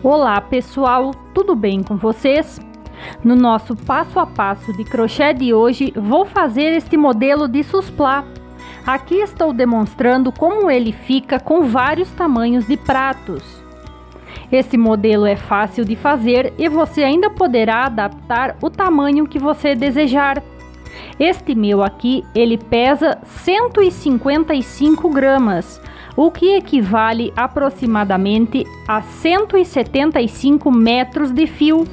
Olá pessoal, tudo bem com vocês? No nosso passo a passo de crochê de hoje, vou fazer este modelo de susplá. Aqui estou demonstrando como ele fica com vários tamanhos de pratos. Esse modelo é fácil de fazer e você ainda poderá adaptar o tamanho que você desejar. Este meu aqui, ele pesa 155 gramas, o que equivale aproximadamente a 175 metros de fio.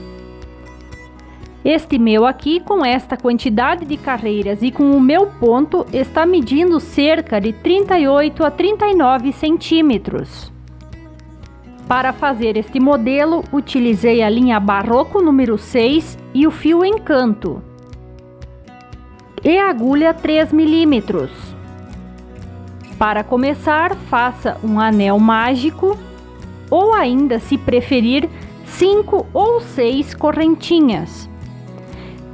Este meu aqui, com esta quantidade de carreiras e com o meu ponto, está medindo cerca de 38 a 39 centímetros. Para fazer este modelo, utilizei a linha Barroco número 6 e o fio Encanto. E a agulha 3 milímetros. Para começar, faça um anel mágico, ou ainda, se preferir, 5 ou 6 correntinhas.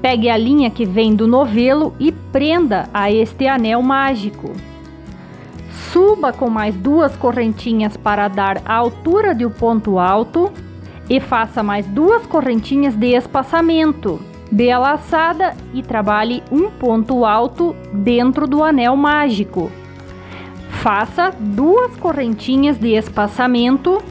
Pegue a linha que vem do novelo e prenda a este anel mágico. Suba com mais 2 correntinhas para dar a altura do ponto alto e faça mais 2 correntinhas de espaçamento. Dê a laçada e trabalhe um ponto alto dentro do anel mágico. Faça 2 correntinhas de espaçamento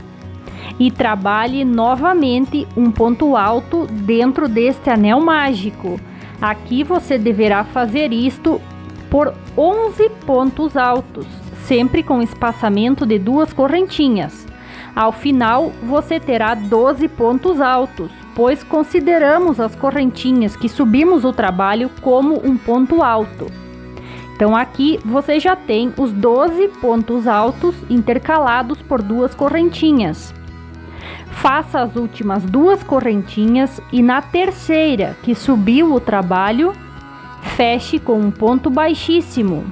e trabalhe novamente um ponto alto dentro deste anel mágico. Aqui você deverá fazer isto por 11 pontos altos, sempre com espaçamento de 2 correntinhas. Ao final, você terá 12 pontos altos, pois consideramos as correntinhas que subimos o trabalho como um ponto alto. Então aqui você já tem os 12 pontos altos intercalados por 2 correntinhas. Faça as últimas 2 correntinhas e na terceira que subiu o trabalho, feche com um ponto baixíssimo.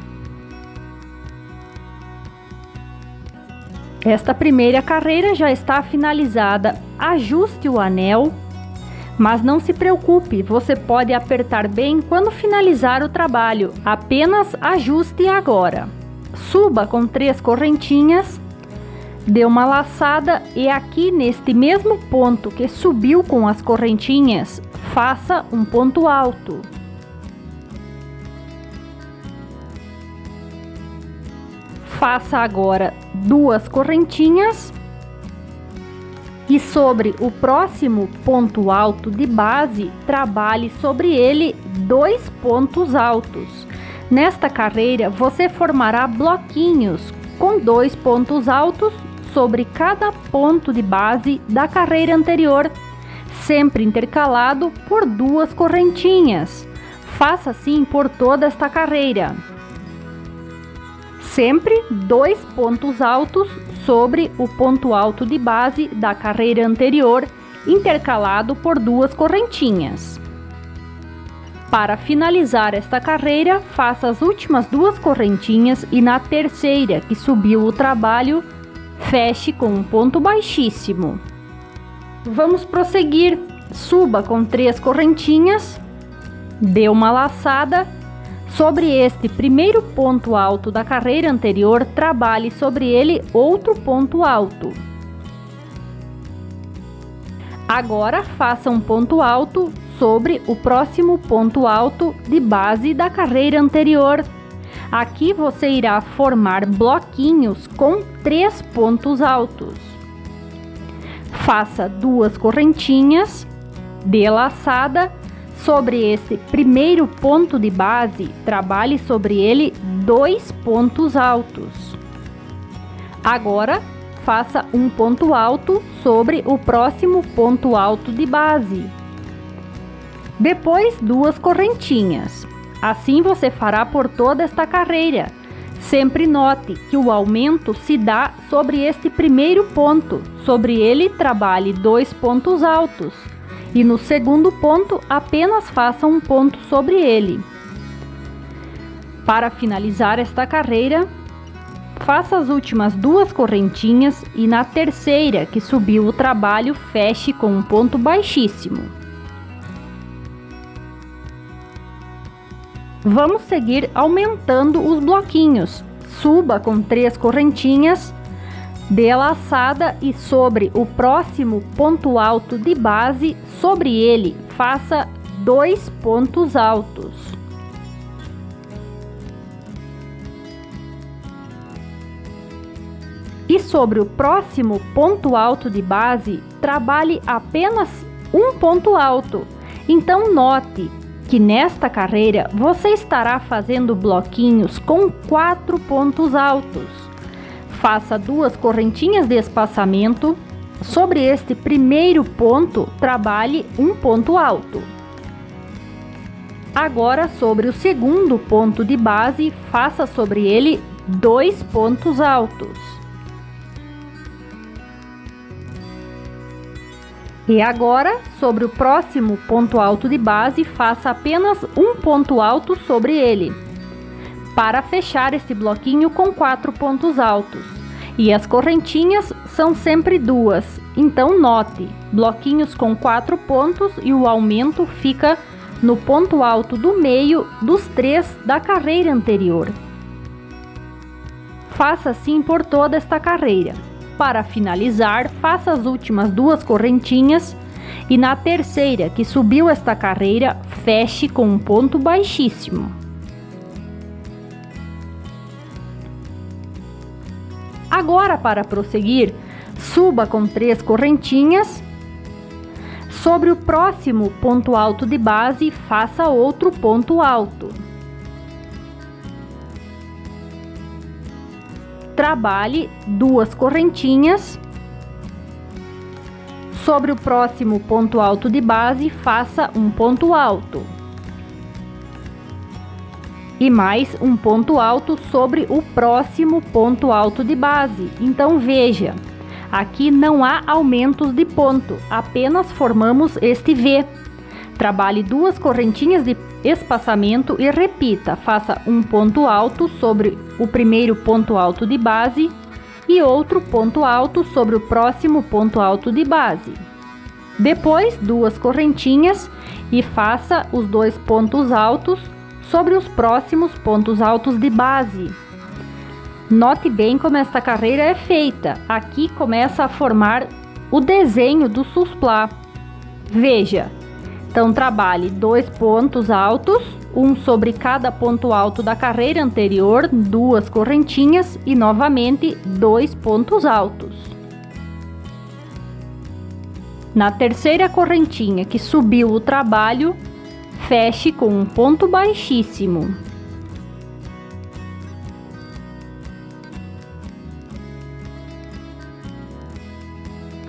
Esta primeira carreira já está finalizada. Ajuste o anel, mas não se preocupe, você pode apertar bem quando finalizar o trabalho. Apenas ajuste agora. Suba com 3 correntinhas, dê uma laçada e aqui neste mesmo ponto que subiu com as correntinhas, faça um ponto alto. Faça agora 2 correntinhas e sobre o próximo ponto alto de base, trabalhe sobre ele 2 pontos altos. Nesta carreira, você formará bloquinhos com 2 pontos altos sobre cada ponto de base da carreira anterior, sempre intercalado por 2 correntinhas. Faça assim por toda esta carreira. Sempre 2 pontos altos sobre o ponto alto de base da carreira anterior, intercalado por 2 correntinhas. Para finalizar esta carreira, faça as últimas 2 correntinhas e na terceira que subiu o trabalho, feche com um ponto baixíssimo. Vamos prosseguir. Suba com 3 correntinhas, dê uma laçada. Sobre este primeiro ponto alto da carreira anterior, trabalhe sobre ele outro ponto alto. Agora faça um ponto alto sobre o próximo ponto alto de base da carreira anterior. Aqui você irá formar bloquinhos com 3 pontos altos. Faça 2 correntinhas, dê laçada. Sobre esse primeiro ponto de base, trabalhe sobre ele 2 pontos altos. Agora, faça um ponto alto sobre o próximo ponto alto de base. Depois, 2 correntinhas. Assim você fará por toda esta carreira. Sempre note que o aumento se dá sobre este primeiro ponto. Sobre ele, trabalhe 2 pontos altos. E no segundo ponto, apenas faça um ponto sobre ele. Para finalizar esta carreira, faça as últimas 2 correntinhas e na terceira que subiu o trabalho, feche com um ponto baixíssimo. Vamos seguir aumentando os bloquinhos. Suba com 3 correntinhas, Dê a laçada e sobre o próximo ponto alto de base, sobre ele, faça 2 pontos altos. E sobre o próximo ponto alto de base, trabalhe apenas um ponto alto. Então note que nesta carreira você estará fazendo bloquinhos com 4 pontos altos. Faça 2 correntinhas de espaçamento. Sobre este primeiro ponto, trabalhe um ponto alto. Agora, sobre o segundo ponto de base, faça sobre ele 2 pontos altos. E agora, sobre o próximo ponto alto de base, faça apenas um ponto alto sobre ele, para fechar este bloquinho com 4 pontos altos. E as correntinhas são sempre 2, então note, bloquinhos com 4 pontos e o aumento fica no ponto alto do meio dos 3 da carreira anterior. Faça assim por toda esta carreira. Para finalizar, faça as últimas 2 correntinhas e na terceira que subiu esta carreira, feche com um ponto baixíssimo. Agora, para prosseguir, suba com 3 correntinhas. Sobre o próximo ponto alto de base, faça outro ponto alto. Trabalhe 2 correntinhas. Sobre o próximo ponto alto de base, faça um ponto alto. E mais um ponto alto sobre o próximo ponto alto de base. Então veja, aqui não há aumentos de ponto, apenas formamos este V. Trabalhe 2 correntinhas de espaçamento e repita, faça um ponto alto sobre o primeiro ponto alto de base e outro ponto alto sobre o próximo ponto alto de base. Depois, 2 correntinhas e faça os 2 pontos altos sobre os próximos pontos altos de base. Note bem como esta carreira é feita. Aqui começa a formar o desenho do susplá. Veja. Então, trabalhe 2 pontos altos, um sobre cada ponto alto da carreira anterior, 2 correntinhas e novamente 2 pontos altos. Na terceira correntinha que subiu o trabalho, feche com um ponto baixíssimo.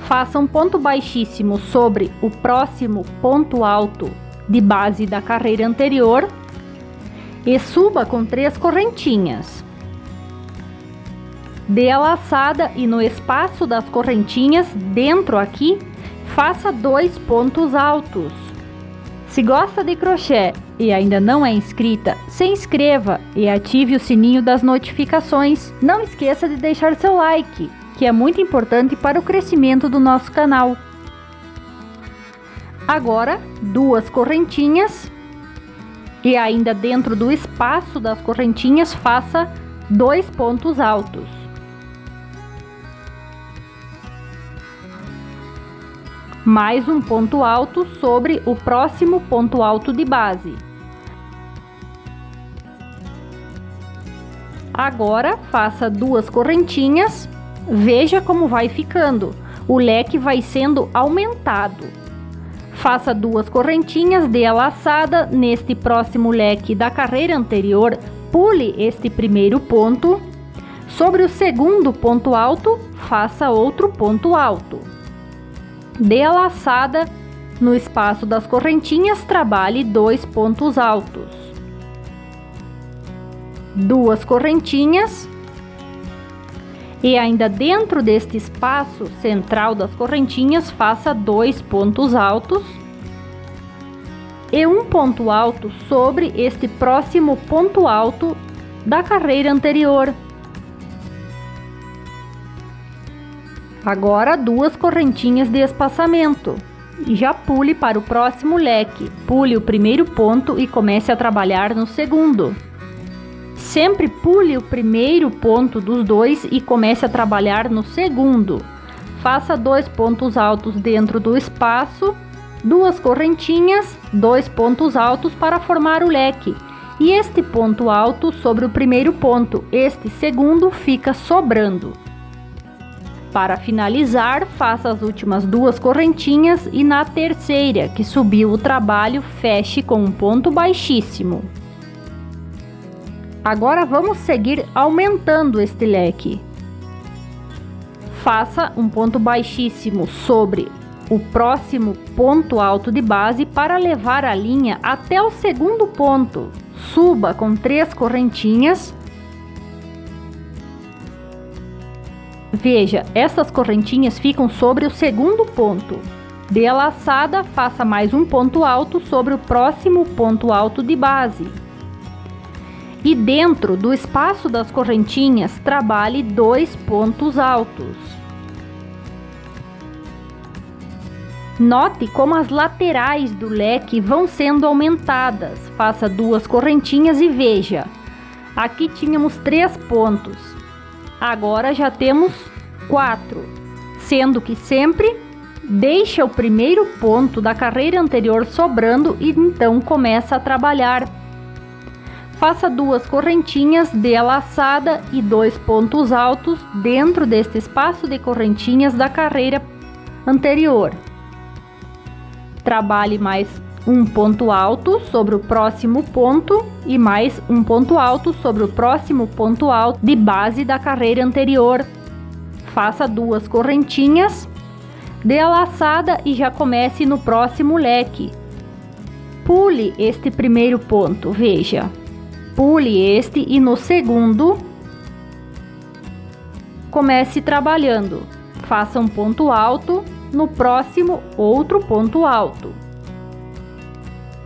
Faça um ponto baixíssimo sobre o próximo ponto alto de base da carreira anterior e suba com 3 correntinhas. Dê a laçada e no espaço das correntinhas, dentro aqui, faça 2 pontos altos. Se gosta de crochê e ainda não é inscrita, se inscreva e ative o sininho das notificações. Não esqueça de deixar seu like, que é muito importante para o crescimento do nosso canal. Agora, 2 correntinhas e ainda dentro do espaço das correntinhas, faça 2 pontos altos. Mais um ponto alto sobre o próximo ponto alto de base. Agora, faça 2 correntinhas. Veja como vai ficando, o leque vai sendo aumentado. Faça 2 correntinhas, dê a laçada neste próximo leque da carreira anterior, pule este primeiro ponto. Sobre o segundo ponto alto, faça outro ponto alto. Dê a laçada no espaço das correntinhas, trabalhe 2 pontos altos. 2 correntinhas. E ainda dentro deste espaço central das correntinhas, faça 2 pontos altos e um ponto alto sobre este próximo ponto alto da carreira anterior. Agora 2 correntinhas de espaçamento e já pule para o próximo leque. Pule o primeiro ponto e comece a trabalhar no segundo. sempre pule o primeiro ponto dos dois e comece a trabalhar no segundo. Faça 2 pontos altos dentro do espaço, 2 correntinhas, 2 pontos altos para formar o leque. E este ponto alto sobre o primeiro ponto, este segundo fica sobrando. Para finalizar, faça as últimas 2 correntinhas e na terceira, que subiu o trabalho, feche com um ponto baixíssimo. Agora vamos seguir aumentando este leque. Faça um ponto baixíssimo sobre o próximo ponto alto de base para levar a linha até o segundo ponto. Suba com 3 correntinhas. Veja, essas correntinhas ficam sobre o segundo ponto. Dê a laçada, faça mais um ponto alto sobre o próximo ponto alto de base. E dentro do espaço das correntinhas, trabalhe 2 pontos altos. Note como as laterais do leque vão sendo aumentadas. Faça 2 correntinhas e veja. Aqui tínhamos 3 pontos. Agora já temos 4, sendo que sempre deixa o primeiro ponto da carreira anterior sobrando e então começa a trabalhar. Faça 2 correntinhas, dê a laçada e 2 pontos altos dentro deste espaço de correntinhas da carreira anterior. Trabalhe mais um ponto alto sobre o próximo ponto e mais um ponto alto sobre o próximo ponto alto de base da carreira anterior. Faça 2 correntinhas, dê a laçada e já comece no próximo leque. Pule este primeiro ponto, veja. Pule este e no segundo comece trabalhando. Faça um ponto alto, no próximo outro ponto alto.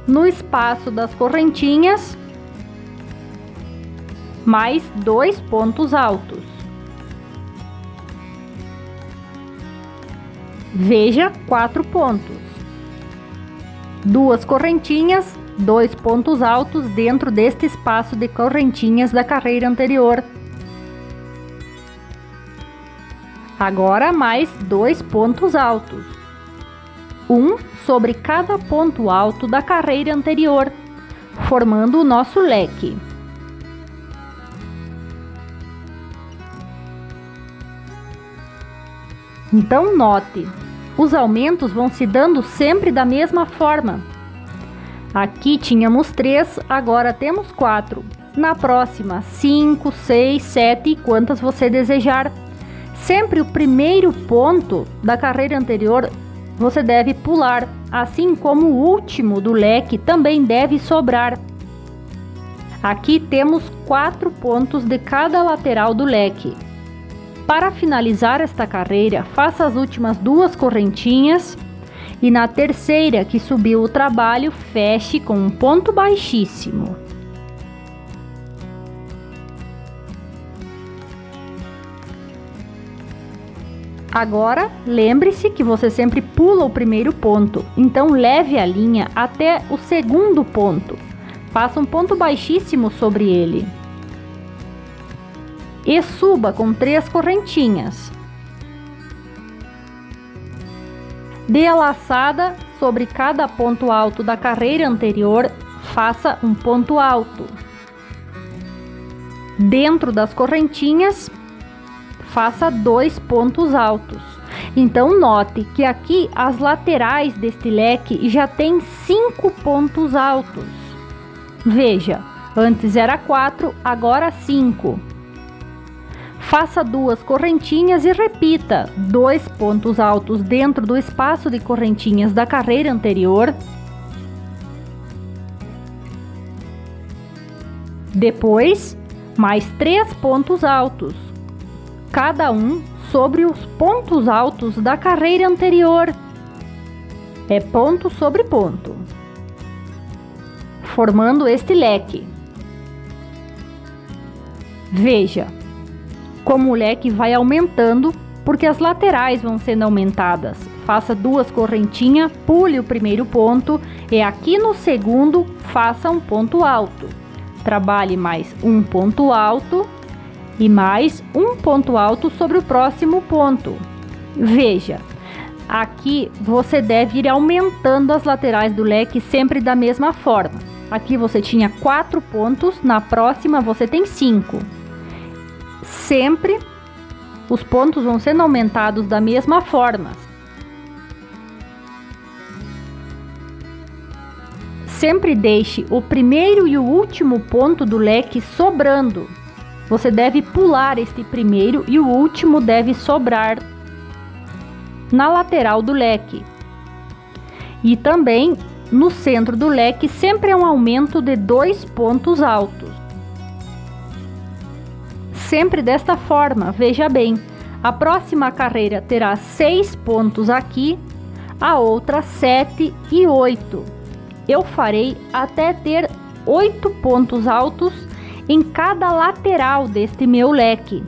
No espaço das correntinhas, mais 2 pontos altos. Veja 4 pontos. 2 correntinhas, 2 pontos altos dentro deste espaço de correntinhas da carreira anterior. Agora mais 2 pontos altos. Um sobre cada ponto alto da carreira anterior, formando o nosso leque. Então note, os aumentos vão se dando sempre da mesma forma. Aqui tínhamos 3, agora temos 4. Na próxima, 5, 6, 7 e quantas você desejar. Sempre o primeiro ponto da carreira anterior você deve pular, assim como o último do leque também deve sobrar. Aqui temos 4 pontos de cada lateral do leque. Para finalizar esta carreira, faça as últimas 2 correntinhas e na terceira que subiu o trabalho, feche com um ponto baixíssimo. Agora, lembre-se que você sempre pula o primeiro ponto, então leve a linha até o segundo ponto. Faça um ponto baixíssimo sobre ele. E suba com 3 correntinhas. Dê a laçada sobre cada ponto alto da carreira anterior, faça um ponto alto. Dentro das correntinhas, faça 2 pontos altos. Então note que aqui as laterais deste leque já tem 5 pontos altos. Veja, antes era 4, agora 5. Faça 2 correntinhas e repita 2 pontos altos dentro do espaço de correntinhas da carreira anterior. Depois, mais 3 pontos altos, cada um sobre os pontos altos da carreira anterior. É ponto sobre ponto, formando este leque. Veja como o leque vai aumentando, porque as laterais vão sendo aumentadas. Faça 2 correntinhas, pule o primeiro ponto e aqui no segundo faça um ponto alto. trabalhe mais um ponto alto e mais um ponto alto sobre o próximo ponto. Veja, aqui você deve ir aumentando as laterais do leque sempre da mesma forma. Aqui você tinha 4 pontos, na próxima você tem 5. Sempre os pontos vão sendo aumentados da mesma forma. Sempre deixe o primeiro e o último ponto do leque sobrando. Você deve pular este primeiro e o último deve sobrar na lateral do leque. E também no centro do leque sempre é um aumento de 2 pontos altos. Sempre desta forma, veja bem, a próxima carreira terá 6 pontos aqui, a outra 7 e 8. Eu farei até ter 8 pontos altos em cada lateral deste meu leque.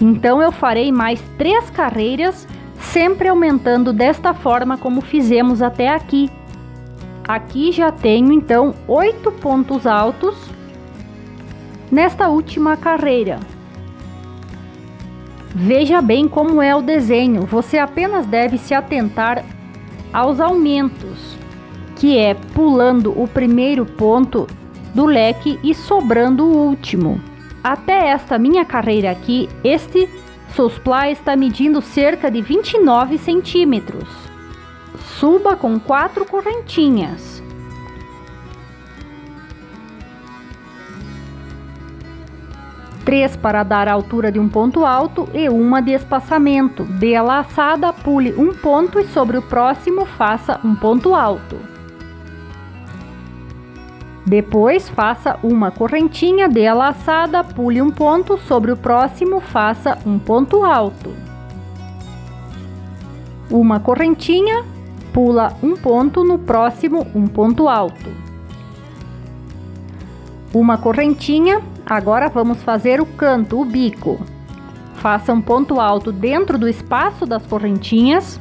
Então eu farei mais 3 carreiras, sempre aumentando desta forma como fizemos até aqui. Aqui já tenho então 8 pontos altos nesta última carreira. Veja bem como é o desenho, você apenas deve se atentar aos aumentos, que é pulando o primeiro ponto do leque e sobrando o último. Até esta minha carreira aqui, este susplá está medindo cerca de 29 centímetros. Suba com 4 correntinhas. Três para dar a altura de um ponto alto e uma de espaçamento. Dê a laçada, pule um ponto e sobre o próximo faça um ponto alto. Depois faça uma correntinha, dê a laçada, pule um ponto, sobre o próximo faça um ponto alto. Uma correntinha, pula um ponto, no próximo um ponto alto. Uma correntinha, agora vamos fazer o canto, o bico. Faça um ponto alto dentro do espaço das correntinhas,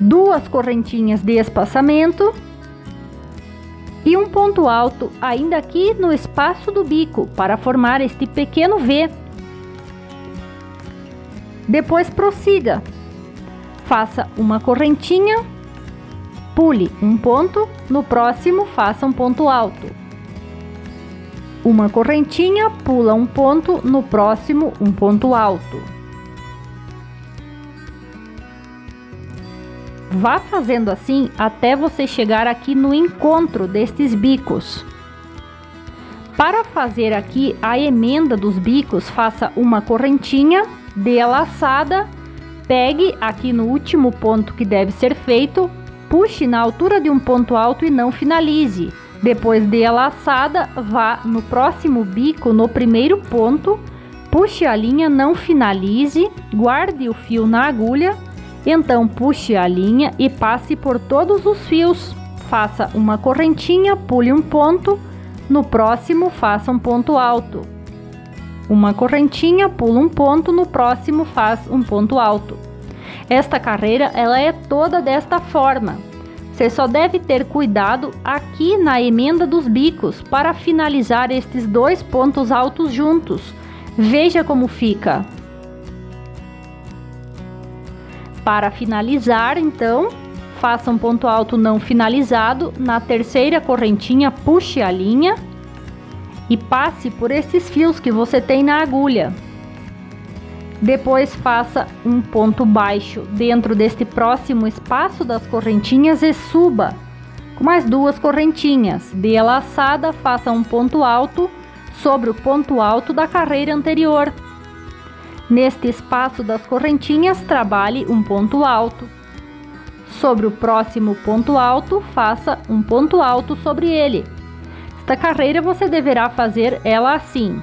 2 correntinhas de espaçamento e um ponto alto ainda aqui no espaço do bico para formar este pequeno V. Depois prossiga. Faça uma correntinha, pule um ponto, no próximo faça um ponto alto. Uma correntinha, pula um ponto, no próximo um ponto alto. Vá fazendo assim até você chegar aqui no encontro destes bicos. Para fazer aqui a emenda dos bicos, faça uma correntinha, dê a laçada, pegue aqui no último ponto que deve ser feito, puxe na altura de um ponto alto e não finalize. Depois dê a laçada, vá no próximo bico, no primeiro ponto, puxe a linha, não finalize, guarde o fio na agulha, então puxe a linha e passe por todos os fios. Faça uma correntinha, pule um ponto, no próximo faça um ponto alto. Uma correntinha, pula um ponto, no próximo faz um ponto alto. Esta carreira ela é toda desta forma. Você só deve ter cuidado aqui na emenda dos bicos para finalizar estes 2 pontos altos juntos. Veja como fica. Para finalizar, então, faça um ponto alto não finalizado. Na terceira correntinha, puxe a linha e passe por esses fios que você tem na agulha. Depois faça um ponto baixo dentro deste próximo espaço das correntinhas e suba com mais 2 correntinhas. Dê a laçada, faça um ponto alto sobre o ponto alto da carreira anterior. Neste espaço das correntinhas, trabalhe um ponto alto. Sobre o próximo ponto alto, faça um ponto alto sobre ele. Esta carreira você deverá fazer ela assim.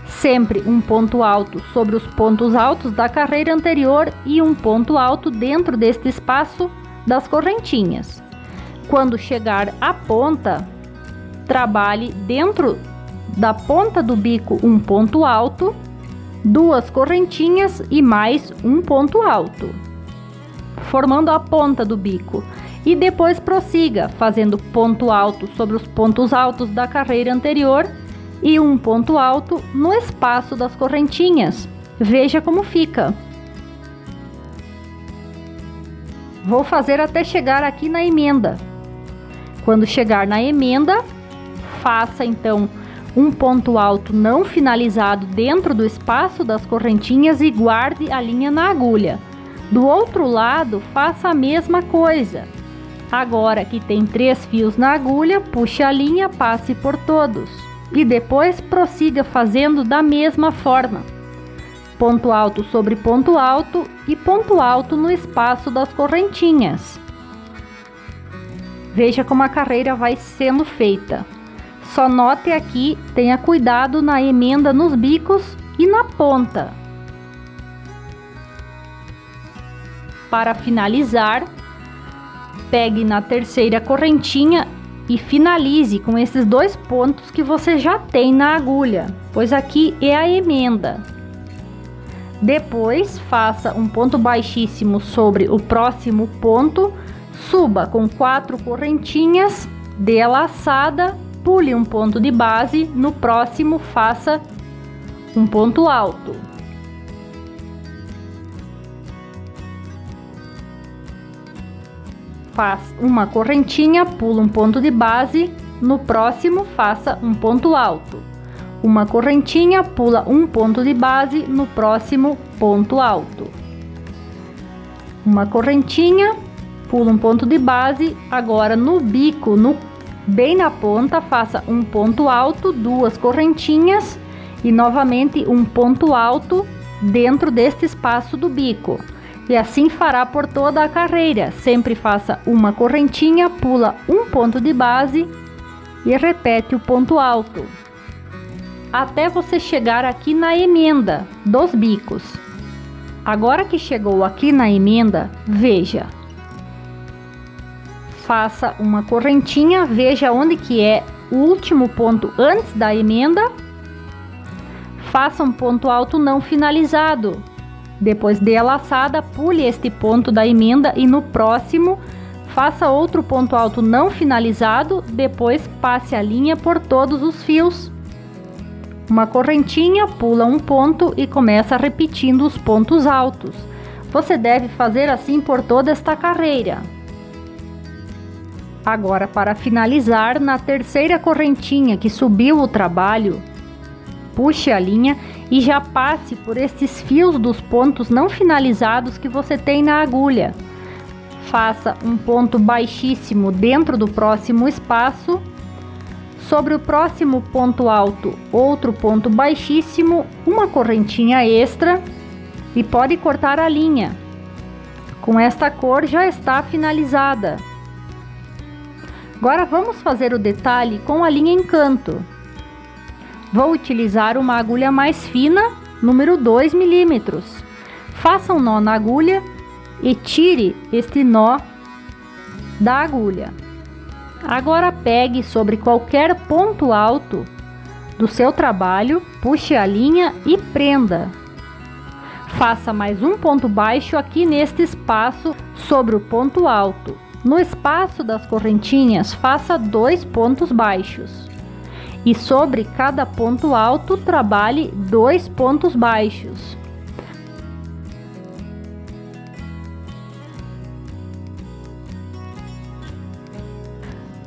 Sempre um ponto alto sobre os pontos altos da carreira anterior e um ponto alto dentro deste espaço das correntinhas. Quando chegar à ponta, trabalhe dentro da ponta do bico um ponto alto, 2 correntinhas e mais um ponto alto, formando a ponta do bico. e depois prossiga fazendo ponto alto sobre os pontos altos da carreira anterior e um ponto alto no espaço das correntinhas. Veja como fica. Vou fazer até chegar aqui na emenda. Quando chegar na emenda, faça então um ponto alto não finalizado dentro do espaço das correntinhas e guarde a linha na agulha. Do outro lado, faça a mesma coisa. Agora que tem 3 fios na agulha, puxe a linha, passe por todos e depois prossiga fazendo da mesma forma. Ponto alto sobre ponto alto e ponto alto no espaço das correntinhas. Veja como a carreira vai sendo feita. Só note aqui, tenha cuidado na emenda nos bicos e na ponta. Para finalizar, pegue na terceira correntinha e finalize com esses 2 pontos que você já tem na agulha, pois aqui é a emenda. Depois, faça um ponto baixíssimo sobre o próximo ponto, suba com 4 correntinhas, dê a laçada, pule um ponto de base, no próximo faça um ponto alto. Faz uma correntinha, pula um ponto de base, no próximo faça um ponto alto. Uma correntinha, pula um ponto de base, no próximo ponto alto. Uma correntinha, pula um ponto de base, agora no bico, bem na ponta, faça um ponto alto, 2 correntinhas e novamente um ponto alto dentro deste espaço do bico. E assim fará por toda a carreira. Sempre faça uma correntinha, pula um ponto de base e repete o ponto alto, até você chegar aqui na emenda dos bicos. Agora que chegou aqui na emenda, veja. Faça uma correntinha, veja onde que é o último ponto antes da emenda. Faça um ponto alto não finalizado. Depois dê a laçada, pule este ponto da emenda e no próximo faça outro ponto alto não finalizado, depois passe a linha por todos os fios. Uma correntinha, pula um ponto e começa repetindo os pontos altos. Você deve fazer assim por toda esta carreira. Agora, para finalizar, na terceira correntinha que subiu o trabalho, puxe a linha e já passe por estes fios dos pontos não finalizados que você tem na agulha. Faça um ponto baixíssimo dentro do próximo espaço. Sobre o próximo ponto alto, outro ponto baixíssimo, uma correntinha extra e pode cortar a linha. Com esta cor já está finalizada. Agora vamos fazer o detalhe com a linha em canto. Vou utilizar uma agulha mais fina, número 2 milímetros. Faça um nó na agulha e tire este nó da agulha. Agora pegue sobre qualquer ponto alto do seu trabalho, puxe a linha e prenda. Faça mais um ponto baixo aqui neste espaço sobre o ponto alto. No espaço das correntinhas, faça 2 pontos baixos. E sobre cada ponto alto, trabalhe 2 pontos baixos.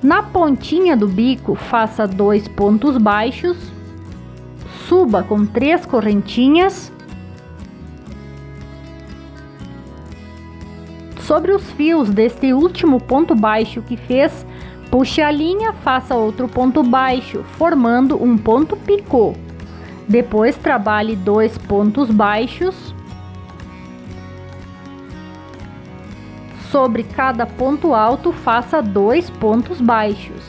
Na pontinha do bico, faça 2 pontos baixos, suba com 3 correntinhas. Sobre os fios deste último ponto baixo que fez, puxe a linha, faça outro ponto baixo, formando um ponto picô. Depois trabalhe 2 pontos baixos. Sobre cada ponto alto, faça 2 pontos baixos.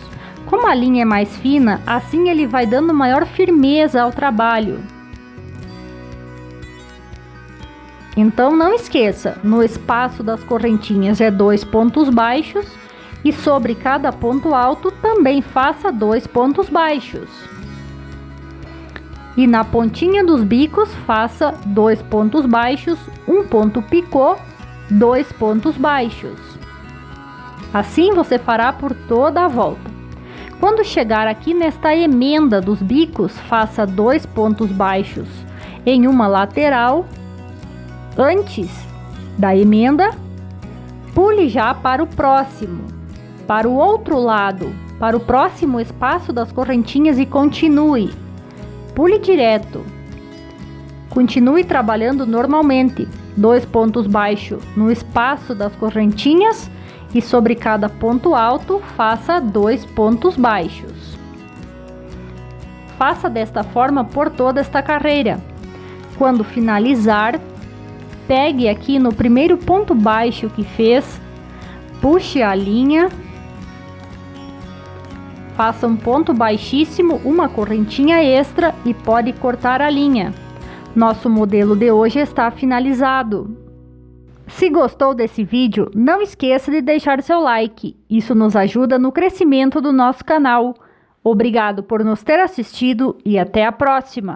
Como a linha é mais fina, assim ele vai dando maior firmeza ao trabalho. Então não esqueça, no espaço das correntinhas é 2 pontos baixos e sobre cada ponto alto também faça 2 pontos baixos. E na pontinha dos bicos faça 2 pontos baixos, um ponto picô, 2 pontos baixos. Assim você fará por toda a volta. Quando chegar aqui nesta emenda dos bicos, faça 2 pontos baixos em uma lateral. Antes da emenda, pule já para o próximo, para o outro lado, para o próximo espaço das correntinhas e continue. Pule direto. Continue trabalhando normalmente. 2 pontos baixos no espaço das correntinhas e sobre cada ponto alto, faça 2 pontos baixos. Faça desta forma por toda esta carreira. Quando finalizar, pegue aqui no primeiro ponto baixo que fez, puxe a linha, faça um ponto baixíssimo, uma correntinha extra e pode cortar a linha. Nosso modelo de hoje está finalizado. Se gostou desse vídeo, não esqueça de deixar seu like. Isso nos ajuda no crescimento do nosso canal. Obrigado por nos ter assistido e até a próxima!